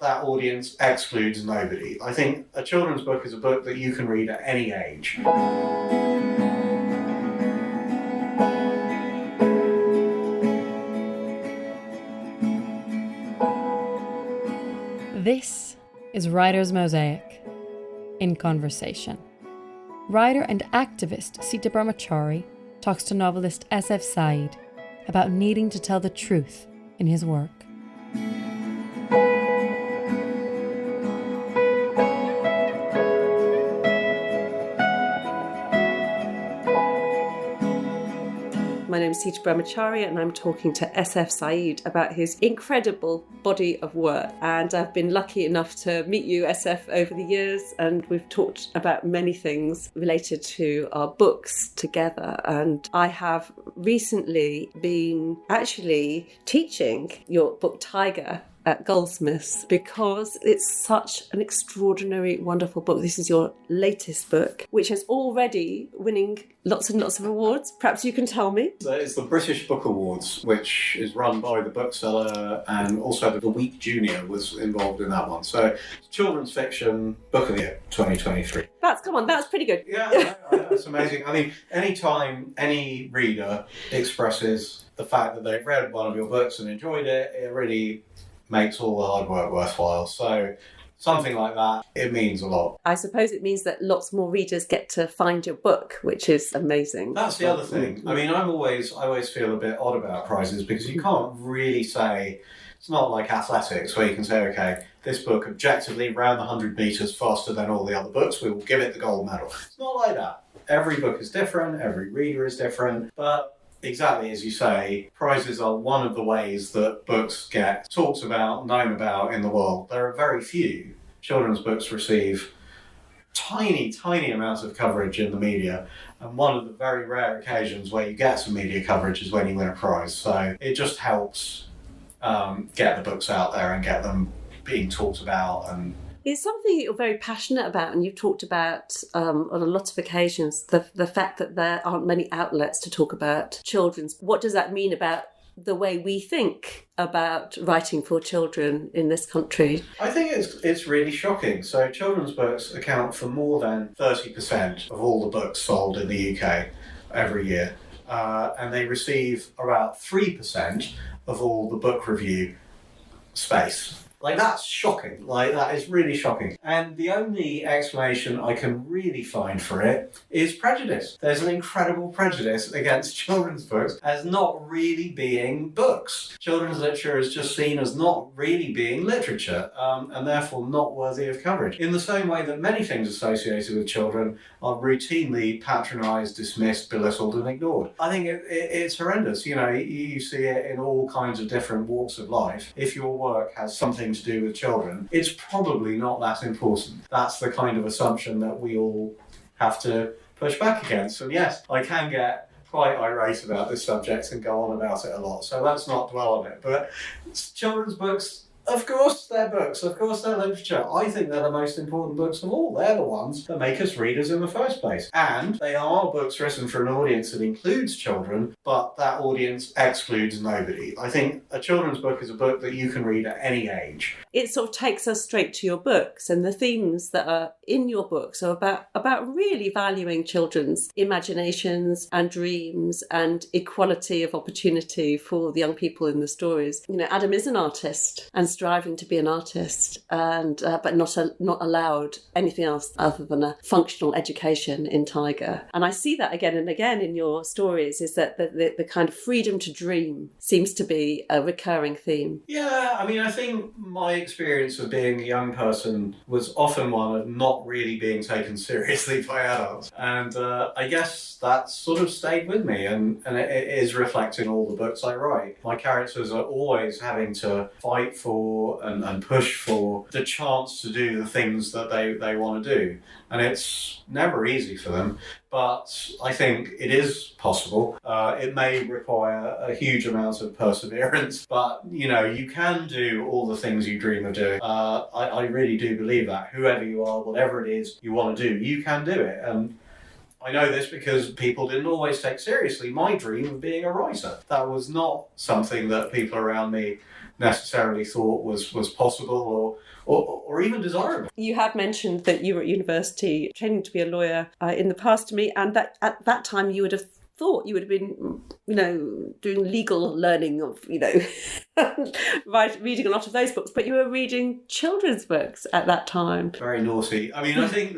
that audience excludes nobody. I think a children's book is a book that you can read at any age. This is Writer's Mosaic, in conversation. Writer and activist Sita Brahmachari talks to novelist S.F. Said about needing to tell the truth in his work. My name is Sita Brahmachari and I'm talking to SF Said about his incredible body of work. And I've been lucky enough to meet you, SF, over the years, and we've talked about many things related to our books together. And I have recently been actually teaching your book Tiger at Goldsmiths because it's such an extraordinary, wonderful book. This is your latest book, which is already winning lots and lots of awards. Perhaps you can tell me. It's the British Book Awards, which is run by the bookseller, and also the Week Junior was involved in that one. So, children's fiction book of the year 2023. That's pretty good. Yeah, it's amazing. I mean, anytime any reader expresses the fact that they've read one of your books and enjoyed it, it really makes all the hard work worthwhile. So something like that, it means a lot. I suppose it means that lots more readers get to find your book, which is amazing. That's the other thing. I mean, I always feel a bit odd about prizes because you can't really say, it's not like athletics where you can say, okay, this book objectively ran the 100 metres faster than all the other books, we will give it the gold medal. It's not like that. Every book is different, every reader is different, but exactly as you say, prizes are one of the ways that books get talked about, known about in the world. There are very few children's books receive tiny amounts of coverage in the media, and one of the very rare occasions where you get some media coverage is when you win a prize. So it just helps get the books out there and get them being talked about. And it's something that you're very passionate about, and you've talked about on a lot of occasions the fact that there aren't many outlets to talk about children's. What does that mean about the way we think about writing for children in this country? I think it's really shocking. So children's books account for more than 30% of all the books sold in the UK every year, and they receive about 3% of all the book review space. Like, that's shocking. Like, that is really shocking. And the only explanation I can really find for it is prejudice. There's an incredible prejudice against children's books as not really being books. Children's literature is just seen as not really being literature, and therefore not worthy of coverage. In the same way that many things associated with children are routinely patronised, dismissed, belittled and ignored. I think it's horrendous. You know, you see it in all kinds of different walks of life. If your work has something to do with children, it's probably not that important. That's the kind of assumption that we all have to push back against. And yes, I can get quite irate about this subject and go on about it a lot, so let's not dwell on it. But children's books, of course they're books, of course they're literature. I think they're the most important books of all. They're the ones that make us readers in the first place. And they are books written for an audience that includes children, but that audience excludes nobody. I think a children's book is a book that you can read at any age. It sort of takes us straight to your books, and the themes that are in your books are about really valuing children's imaginations and dreams and equality of opportunity for the young people in the stories. You know, Adam is an artist and striving to be an artist, and but not allowed anything else other than a functional education in Tiger. And I see that again and again in your stories, is that the kind of freedom to dream seems to be a recurring theme. Yeah, I mean, I think my experience of being a young person was often one of not really being taken seriously by adults. And I guess that sort of stayed with me, and it is reflected in all the books I write. My characters are always having to fight for and push for the chance to do the things that they want to do. And it's never easy for them, but I think it is possible. It may require a huge amount of perseverance, but you know, you can do all the things you dream of doing. I really do believe that. Whoever you are, whatever it is you want to do, you can do it. And I know this because people didn't always take seriously my dream of being a writer. That was not something that people around me necessarily thought was possible or even desirable. You have mentioned that you were at university training to be a lawyer in the past to me, and that at that time you would have thought you would have been, doing legal learning of, reading a lot of those books, but you were reading children's books at that time. Very naughty. I mean, I think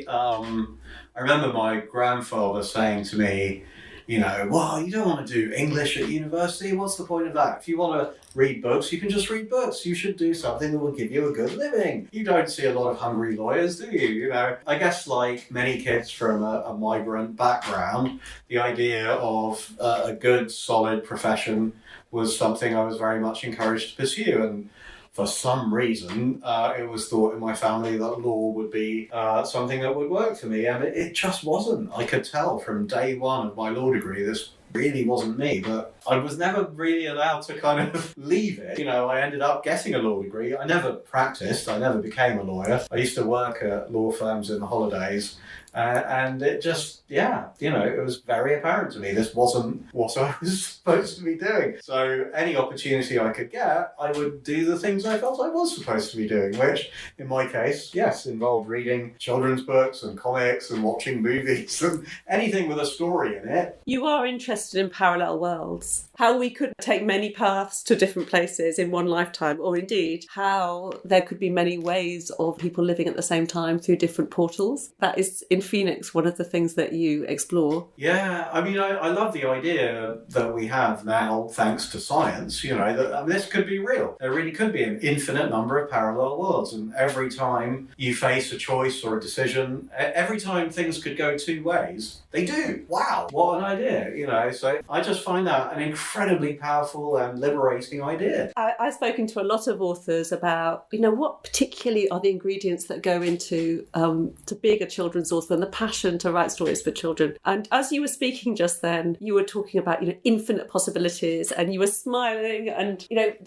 I remember my grandfather saying to me, well, you don't want to do English at university. What's the point of that? If you want to read books, you can just read books. You should do something that will give you a good living. You don't see a lot of hungry lawyers, do you? I guess like many kids from a migrant background, the idea of a good, solid profession was something I was very much encouraged to pursue. And for some reason, it was thought in my family that law would be something that would work for me, and it just wasn't. I could tell from day one of my law degree this really wasn't me, but I was never really allowed to kind of leave it. I ended up getting a law degree. I never practiced. I never became a lawyer. I used to work at law firms in the holidays, and it just, it was very apparent to me this wasn't what I was supposed to be doing. So any opportunity I could get, I would do the things I felt I was supposed to be doing, which in my case, yes, involved reading children's books and comics and watching movies and anything with a story in it. You are interested in parallel worlds, how we could take many paths to different places in one lifetime, or indeed how there could be many ways of people living at the same time through different portals. That is, in Phoenix, one of the things that you explore. Yeah, I mean, I love the idea that we have now, thanks to science, that this could be real. There really could be an infinite number of parallel worlds, and every time you face a choice or a decision, every time things could go two ways, they do. Wow, what an idea, So I just find that an incredibly powerful and liberating idea. I've spoken to a lot of authors about, what particularly are the ingredients that go into to being a children's author and the passion to write stories for children. And as you were speaking just then, you were talking about, infinite possibilities, and you were smiling. And,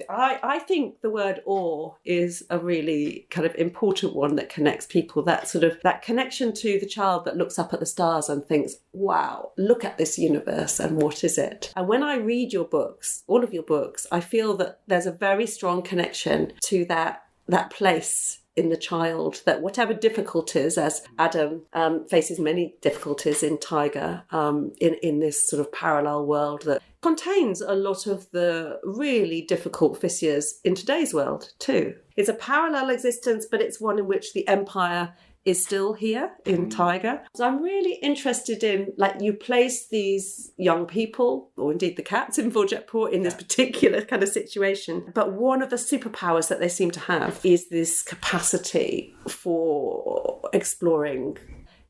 I think the word awe is a really kind of important one that connects people, that connection to the child that looks up at the stars and thinks, wow, look at this universe and what is it? And when I read your books, all of your books, I feel that there's a very strong connection to that place in the child, that whatever difficulties, as Adam faces many difficulties in Tiger, in this sort of parallel world that contains a lot of the really difficult fissures in today's world too. It's a parallel existence, but it's one in which the empire is still here in Tiger. So I'm really interested in, you place these young people, or indeed the cats in Vorjatpur, in this particular kind of situation. But one of the superpowers that they seem to have is this capacity for exploring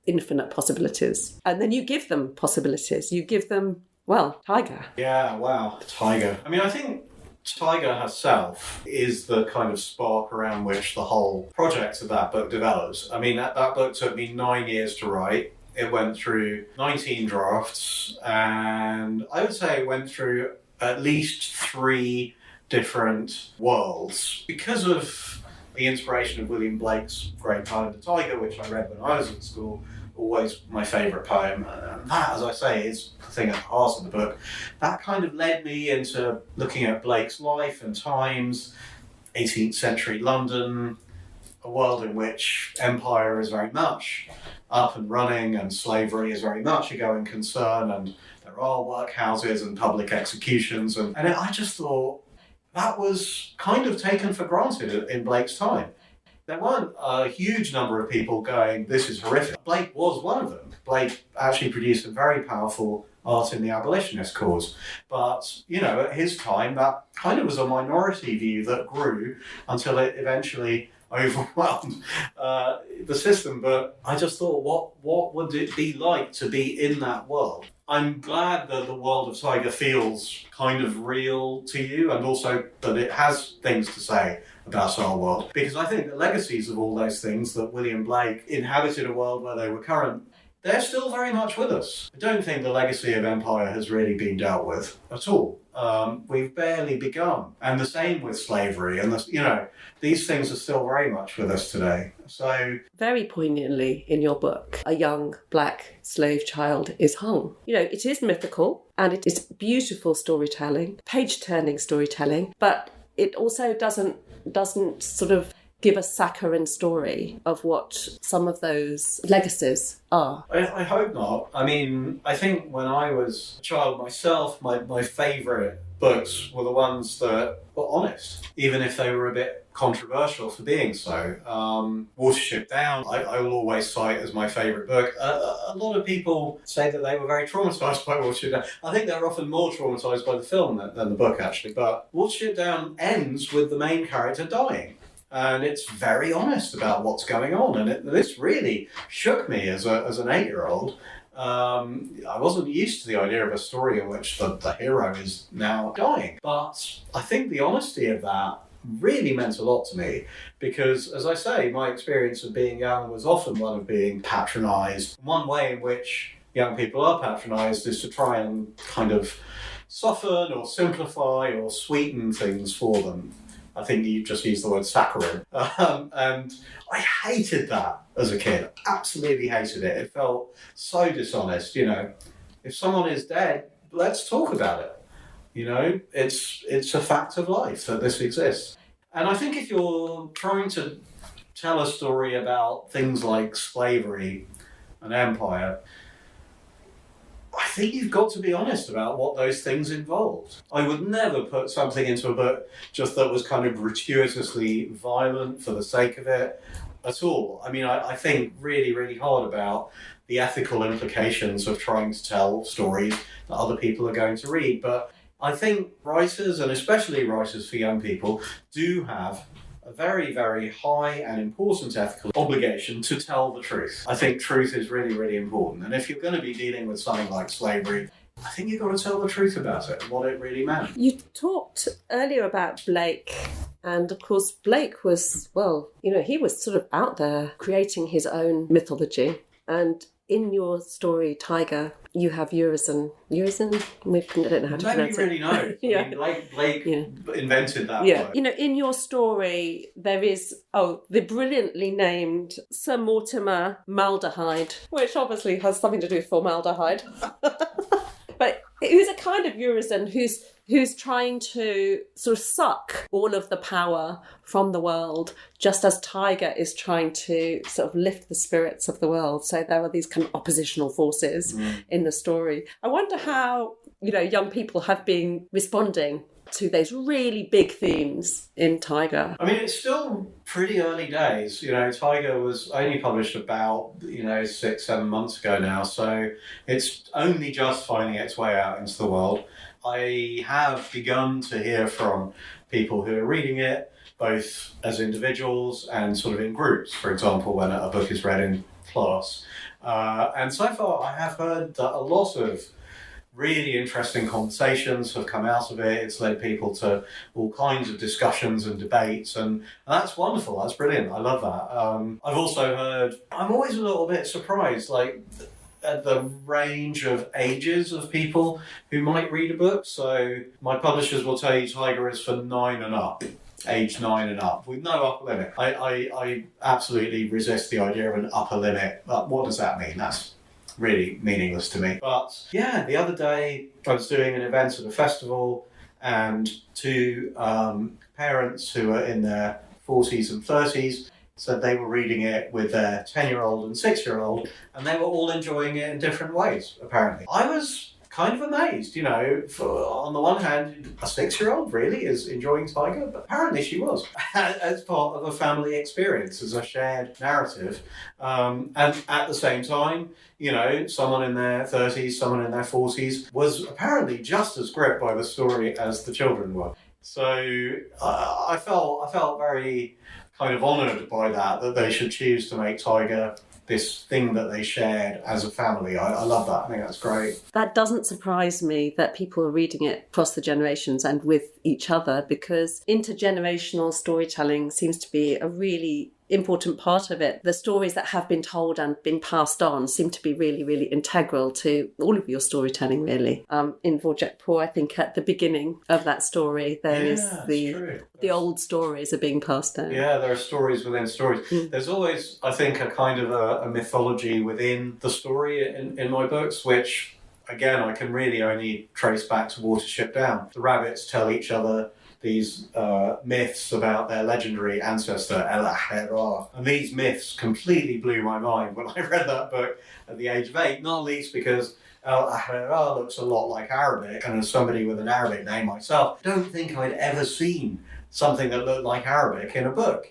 infinite possibilities. And then you give them possibilities. You give them, Tiger. Yeah, wow, Tiger. I mean, I think Tiger herself is the kind of spark around which the whole project of that book develops. I mean, that book took me 9 years to write. It went through 19 drafts, and I would say it went through at least 3 different worlds. Because of the inspiration of William Blake's great poem, The Tiger, which I read when I was at school, always my favourite poem. And that, as I say, is the thing at the heart of the book. That kind of led me into looking at Blake's life and times, 18th century London, a world in which empire is very much up and running and slavery is very much a going concern, and there are workhouses and public executions. And I just thought that was kind of taken for granted in Blake's time. There weren't a huge number of people going, this is horrific. Blake was one of them. Blake actually produced some very powerful art in the abolitionist cause. But, at his time, that kind of was a minority view that grew until it eventually overwhelmed the system. But I just thought, what would it be like to be in that world? I'm glad that the world of Tiger feels kind of real to you, and also that it has things to say about our world. Because I think the legacies of all those things, that William Blake inhabited a world where they were current, they're still very much with us. I don't think the legacy of empire has really been dealt with at all. We've barely begun. And the same with slavery. And, these things are still very much with us today. So, very poignantly in your book, a young black slave child is hung. It is mythical and it is beautiful storytelling, page-turning storytelling, but it also doesn't sort of give a saccharine story of what some of those legacies are. I hope not. I mean, I think when I was a child myself, my favourite books were the ones that were honest, even if they were a bit controversial for being so. Watership Down, I will always cite as my favourite book. A lot of people say that they were very traumatised by Watership Down. I think they're often more traumatised by the film than the book, actually. But Watership Down ends with the main character dying. And it's very honest about what's going on. And this really shook me as an 8-year-old. I wasn't used to the idea of a story in which the hero is now dying. But I think the honesty of that really meant a lot to me because, as I say, my experience of being young was often one of being patronised. One way in which young people are patronised is to try and kind of soften or simplify or sweeten things for them. I think you just used the word saccharine. And I hated that as a kid. Absolutely hated it. It felt so dishonest. If someone is dead, let's talk about it. It's a fact of life that this exists. And I think if you're trying to tell a story about things like slavery and empire, I think you've got to be honest about what those things involved. I would never put something into a book just that was kind of gratuitously violent for the sake of it at all. I mean, I think really, really hard about the ethical implications of trying to tell stories that other people are going to read. But I think writers, and especially writers for young people, do have a very, very high and important ethical obligation to tell the truth. I think truth is really, really important. And if you're going to be dealing with something like slavery, I think you've got to tell the truth about it, what it really meant. You talked earlier about Blake, and of course Blake was, he was sort of out there creating his own mythology. And in your story, Tiger, you have Urizen. Urizen? I don't know how to pronounce it. Nobody really knows. Yeah. I mean, Blake invented that word. In your story, there is, the brilliantly named Sir Mortimer Maldehyde, which obviously has something to do with formaldehyde. But who's a kind of Urizen who's trying to sort of suck all of the power from the world, just as Tiger is trying to sort of lift the spirits of the world. So there are these kind of oppositional forces in the story. I wonder how, young people have been responding to those really big themes in Tiger. I mean, it's still pretty early days. Tiger was only published about, 6-7 months ago now. So it's only just finding its way out into the world. I have begun to hear from people who are reading it, both as individuals and sort of in groups, for example, when a book is read in class. And so far, I have heard that a lot of really interesting conversations have come out of it. It's led people to all kinds of discussions and debates, and that's wonderful. That's brilliant. I love that. I've also heard, I'm always a little bit surprised, at the range of ages of people who might read a book. So my publishers will tell you Tiger is for 9 and up, age 9 and up, with no upper limit. I absolutely resist the idea of an upper limit. But what does that mean? That's really meaningless to me. But yeah, the other day I was doing an event at a festival, and 2 parents who are in their 40s and 30s said they were reading it with their 10-year-old and 6-year-old, and they were all enjoying it in different ways, apparently. I was kind of amazed, on the one hand, a 6-year-old really is enjoying Tiger, but apparently she was, as part of a family experience, as a shared narrative. And at the same time, someone in their 30s, someone in their 40s was apparently just as gripped by the story as the children were. So I felt very kind of honoured by that they should choose to make Tiger this thing that they shared as a family. I love that. I think that's great. That doesn't surprise me that people are reading it across the generations and with each other, because intergenerational storytelling seems to be a really important part of it. The stories that have been told and been passed on seem to be really, really integral to all of your storytelling, really. In Dvořák Pur, I think at the beginning of that story, there is the old stories are being passed down. Yeah, there are stories within stories. There's always, I think, a kind of a mythology within the story in my books, which, again, I can really only trace back to Watership Down. The rabbits tell each other these myths about their legendary ancestor, El Ahrar. And these myths completely blew my mind when I read that book at the age of 8, not least because El Ahrar looks a lot like Arabic, and as somebody with an Arabic name myself, I don't think I'd ever seen something that looked like Arabic in a book,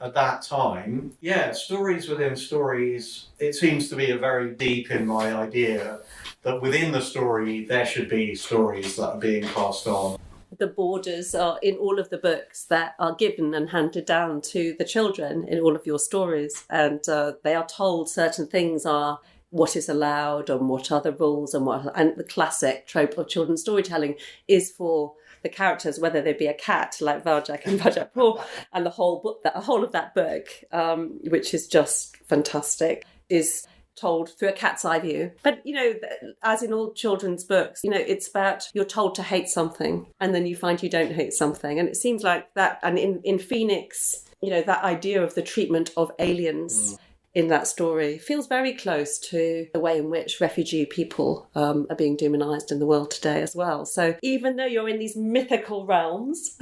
at that time. Yeah, stories within stories, it seems to be a very deep in my idea that within the story there should be stories that are being passed on. The borders are in all of the books that are given and handed down to the children in all of your stories, and they are told certain things are what is allowed and what are the rules, and the classic trope of children's storytelling is for the characters, whether they be a cat like Dvořák and Dvořák Pur, and the whole of that book, which is just fantastic, is told through a cat's eye view. But, as in all children's books, it's about you're told to hate something and then you find you don't hate something. And it seems like that, and in Phoenix, that idea of the treatment of aliens in that story feels very close to the way in which refugee people are being demonised in the world today as well. So even though you're in these mythical realms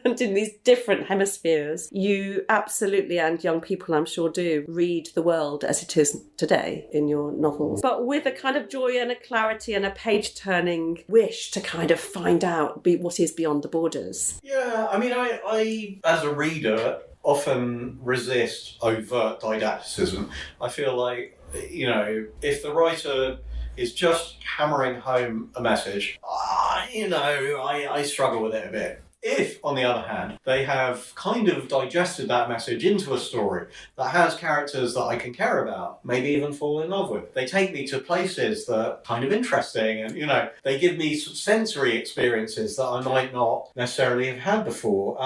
and in these different hemispheres, you absolutely, and young people I'm sure do, read the world as it is today in your novels, but with a kind of joy and a clarity and a page-turning wish to kind of find out what is beyond the borders. Yeah, I mean, I as a reader, often resist overt didacticism. I feel like, if the writer is just hammering home a message, I struggle with it a bit. If, on the other hand, they have kind of digested that message into a story that has characters that I can care about, maybe even fall in love with, they take me to places that are kind of interesting and, they give me sensory experiences that I might not necessarily have had before.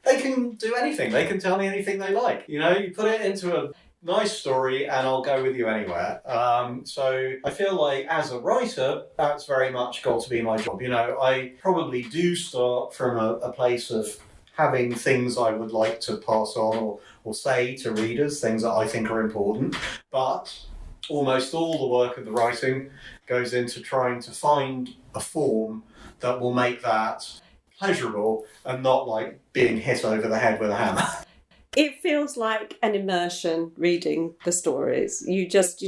They can do anything. They can tell me anything they like. You put it into a nice story and I'll go with you anywhere. So I feel like as a writer, that's very much got to be my job. I probably do start from a place of having things I would like to pass on or say to readers, things that I think are important. But almost all the work of the writing goes into trying to find a form that will make that pleasurable and not like being hit over the head with a hammer. It feels like an immersion reading the stories. You just,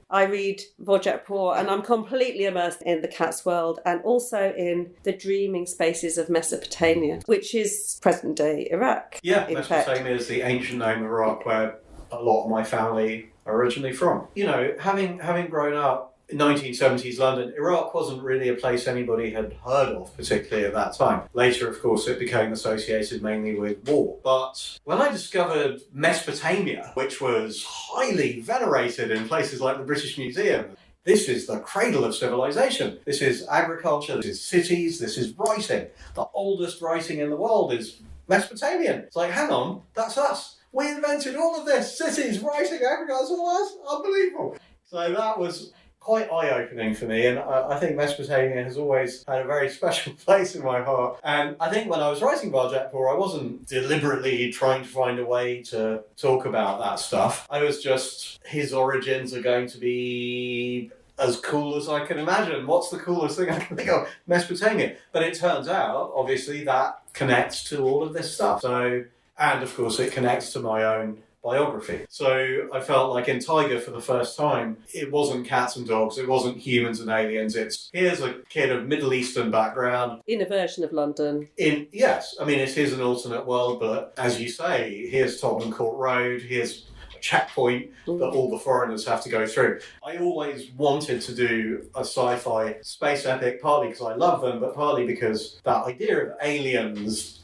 I read Dvořák Pur and I'm completely immersed in the cat's world and also in the dreaming spaces of Mesopotamia, which is present-day Iraq. Yeah, Mesopotamia is the ancient name of Iraq where a lot of my family are originally from. Having grown up in 1970s London, Iraq wasn't really a place anybody had heard of, particularly at that time. Later, of course, it became associated mainly with war. But when I discovered Mesopotamia, which was highly venerated in places like the British Museum, this is the cradle of civilization. This is agriculture, this is cities, this is writing. The oldest writing in the world is Mesopotamian. It's like, hang on, that's us. We invented all of this. Cities, writing, agriculture, all that's unbelievable. So that was quite eye-opening for me, and I think Mesopotamia has always had a very special place in my heart. And I think when I was writing Dvořák Pur, I wasn't deliberately trying to find a way to talk about that stuff. I was just, his origins are going to be as cool as I can imagine. What's the coolest thing I can think of? Mesopotamia. But it turns out, obviously, that connects to all of this stuff. So, and of course, it connects to my own biography. So I felt like in Tiger, for the first time, it wasn't cats and dogs, it wasn't humans and aliens, it's here's a kid of Middle Eastern background. In a version of London. Yes, I mean, it is an alternate world, but as you say, here's Tottenham Court Road, here's a checkpoint that all the foreigners have to go through. I always wanted to do a sci-fi space epic, partly because I love them, but partly because that idea of aliens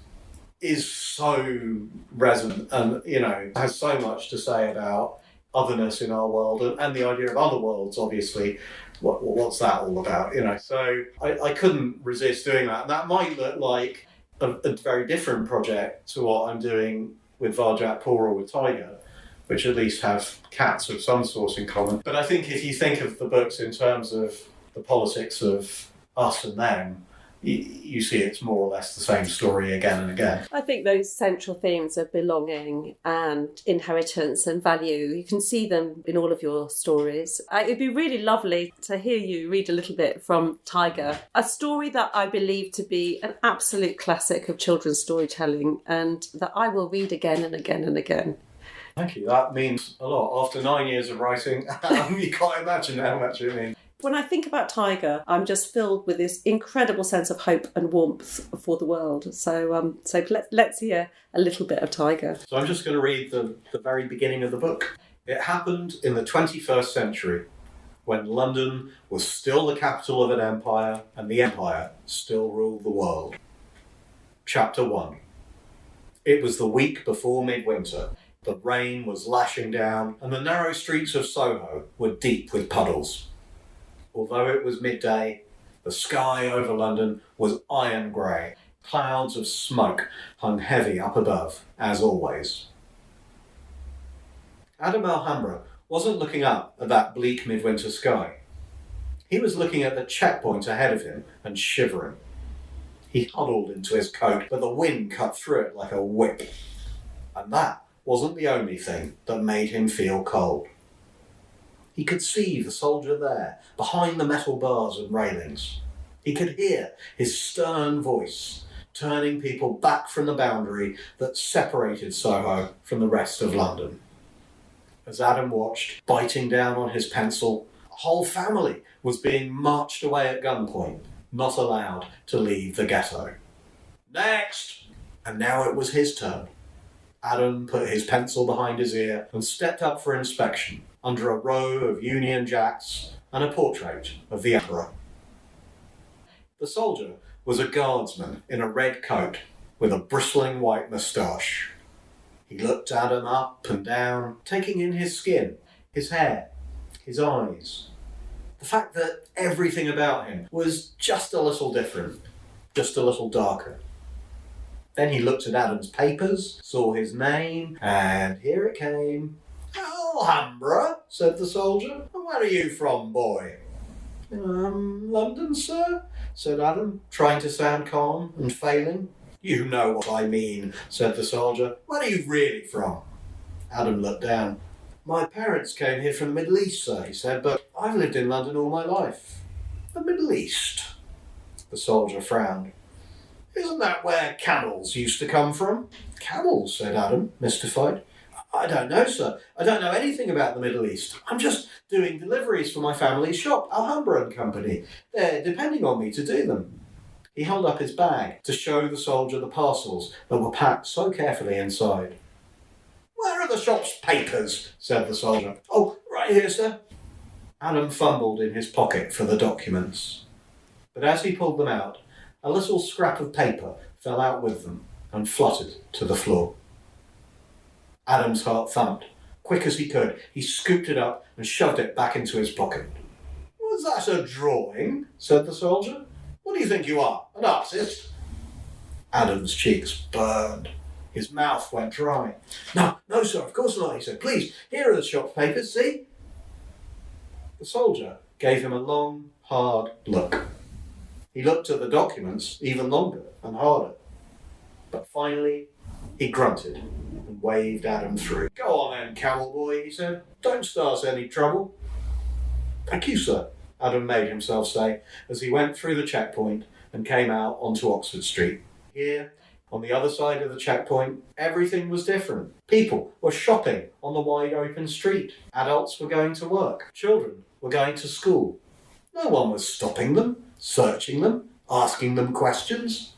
is so resonant and, has so much to say about otherness in our world and the idea of other worlds, obviously. What's that all about, So I couldn't resist doing that. And that might look like a very different project to what I'm doing with Varjatpur or with Tiger, which at least have cats of some sort in common. But I think if you think of the books in terms of the politics of us and them, you see it's more or less the same story again and again. I think those central themes of belonging and inheritance and value, you can see them in all of your stories. It'd be really lovely to hear you read a little bit from Tiger, a story that I believe to be an absolute classic of children's storytelling and that I will read again and again and again. Thank you. That means a lot. After 9 years of writing, you can't imagine how much it means. When I think about Tiger, I'm just filled with this incredible sense of hope and warmth for the world. So let's hear a little bit of Tiger. So I'm just going to read the very beginning of the book. It happened in the 21st century, when London was still the capital of an empire and the empire still ruled the world. Chapter 1. It was the week before midwinter. The rain was lashing down and the narrow streets of Soho were deep with puddles. Although it was midday, the sky over London was iron grey. Clouds of smoke hung heavy up above, as always. Adam Alhambra wasn't looking up at that bleak midwinter sky. He was looking at the checkpoint ahead of him and shivering. He huddled into his coat, but the wind cut through it like a whip. And that wasn't the only thing that made him feel cold. He could see the soldier there, behind the metal bars and railings. He could hear his stern voice, turning people back from the boundary that separated Soho from the rest of London. As Adam watched, biting down on his pencil, a whole family was being marched away at gunpoint, not allowed to leave the ghetto. Next! And now it was his turn. Adam put his pencil behind his ear and stepped up for inspection, under a row of Union Jacks and a portrait of the Emperor. The soldier was a guardsman in a red coat with a bristling white moustache. He looked Adam up and down, taking in his skin, his hair, his eyes. The fact that everything about him was just a little different, just a little darker. Then he looked at Adam's papers, saw his name, and here it came. Alhambra, said the soldier. And where are you from, boy? London, sir, said Adam, trying to sound calm and failing. You know what I mean, said the soldier. Where are you really from? Adam looked down. My parents came here from the Middle East, sir, he said, but I've lived in London all my life. The Middle East? The soldier frowned. Isn't that where camels used to come from? Camels, said Adam, mystified. I don't know, sir. I don't know anything about the Middle East. I'm just doing deliveries for my family's shop, Alhambra and Company. They're depending on me to do them. He held up his bag to show the soldier the parcels that were packed so carefully inside. Where are the shop's papers? Said the soldier. Oh, right here, sir. Adam fumbled in his pocket for the documents. But as he pulled them out, a little scrap of paper fell out with them and fluttered to the floor. Adam's heart thumped. Quick as he could, he scooped it up and shoved it back into his pocket. Was that a drawing? Said the soldier. What do you think you are, an artist? Adam's cheeks burned. His mouth went dry. No, sir, of course not, he said. Please, here are the shop papers, see? The soldier gave him a long, hard look. He looked at the documents even longer and harder. But finally, he grunted and waved Adam through. Go on then, camel boy, he said. Don't start any trouble. Thank you, sir, Adam made himself say as he went through the checkpoint and came out onto Oxford Street. Here, on the other side of the checkpoint, everything was different. People were shopping on the wide open street. Adults were going to work. Children were going to school. No one was stopping them, searching them, asking them questions.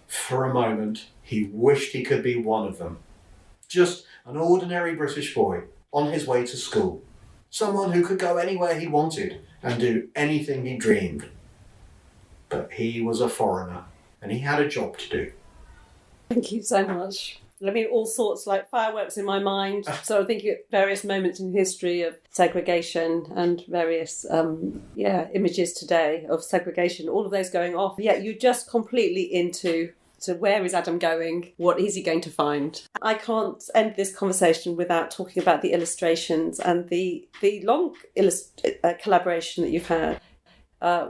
For a moment, he wished he could be one of them. Just an ordinary British boy on his way to school. Someone who could go anywhere he wanted and do anything he dreamed. But he was a foreigner and he had a job to do. Thank you so much. I mean, all sorts, like fireworks in my mind. So I'm thinking at various moments in history of segregation and various, images today of segregation, all of those going off. Yeah, you're just completely into to where is Adam going? What is he going to find? I can't end this conversation without talking about the illustrations and the long collaboration that you've had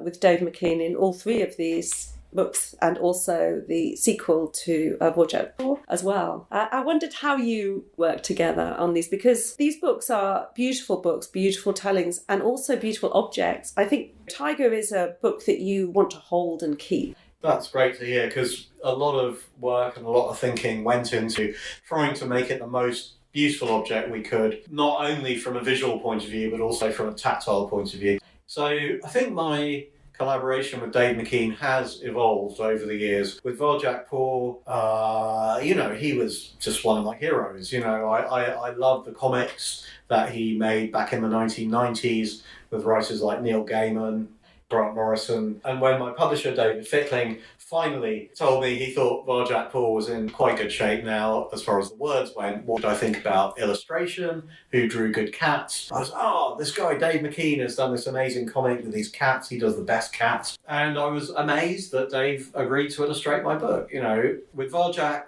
with Dave McKean in all three of these books, and also the sequel to Vorjak as well. I wondered how you work together on these, because these books are beautiful books, beautiful tellings, and also beautiful objects. I think Tiger is a book that you want to hold and keep. That's great to hear, because a lot of work and a lot of thinking went into trying to make it the most beautiful object we could, not only from a visual point of view, but also from a tactile point of view. So I think my collaboration with Dave McKean has evolved over the years. With Vorjak Paul, he was just one of my heroes. I love the comics that he made back in the 1990s with writers like Neil Gaiman, Grant Morrison. And when my publisher, David Fickling, finally told me he thought Vorjak Paul was in quite good shape now as far as the words went, what did I think about illustration? Who drew good cats? I was, this guy Dave McKean has done this amazing comic with these cats. He does the best cats. And I was amazed that Dave agreed to illustrate my book. With Vorjak,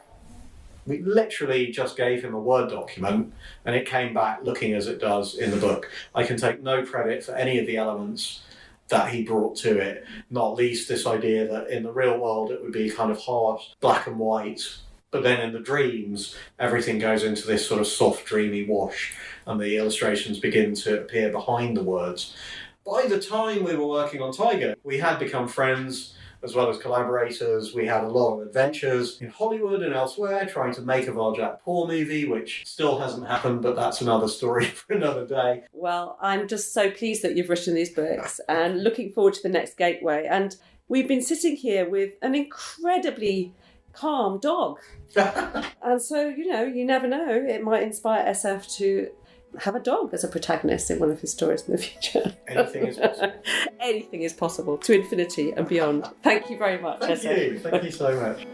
we literally just gave him a Word document and it came back looking as it does in the book. I can take no credit for any of the elements that he brought to it, not least this idea that in the real world it would be kind of hard black and white, but then in the dreams everything goes into this sort of soft dreamy wash and the illustrations begin to appear behind the words. By the time we were working on Tiger, we had become friends as well as collaborators. We had a lot of adventures in Hollywood and elsewhere trying to make a Vorjak Paul movie, which still hasn't happened, but that's another story for another day. Well, I'm just so pleased that you've written these books and looking forward to the next gateway. And we've been sitting here with an incredibly calm dog. And so, you never know, it might inspire SF to have a dog as a protagonist in one of his stories in the future. Anything is possible. Anything is possible, to infinity and beyond. Thank you very much. Thank you so much.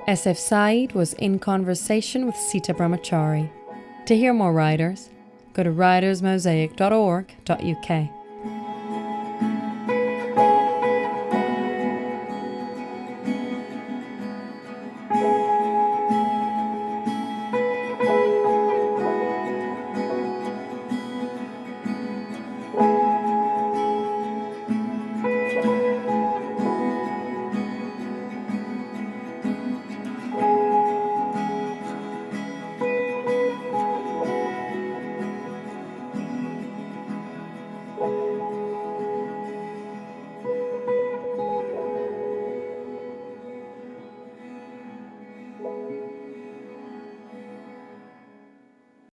SF Said was in conversation with Sita Brahmachari. To hear more writers, go to writersmosaic.org.uk.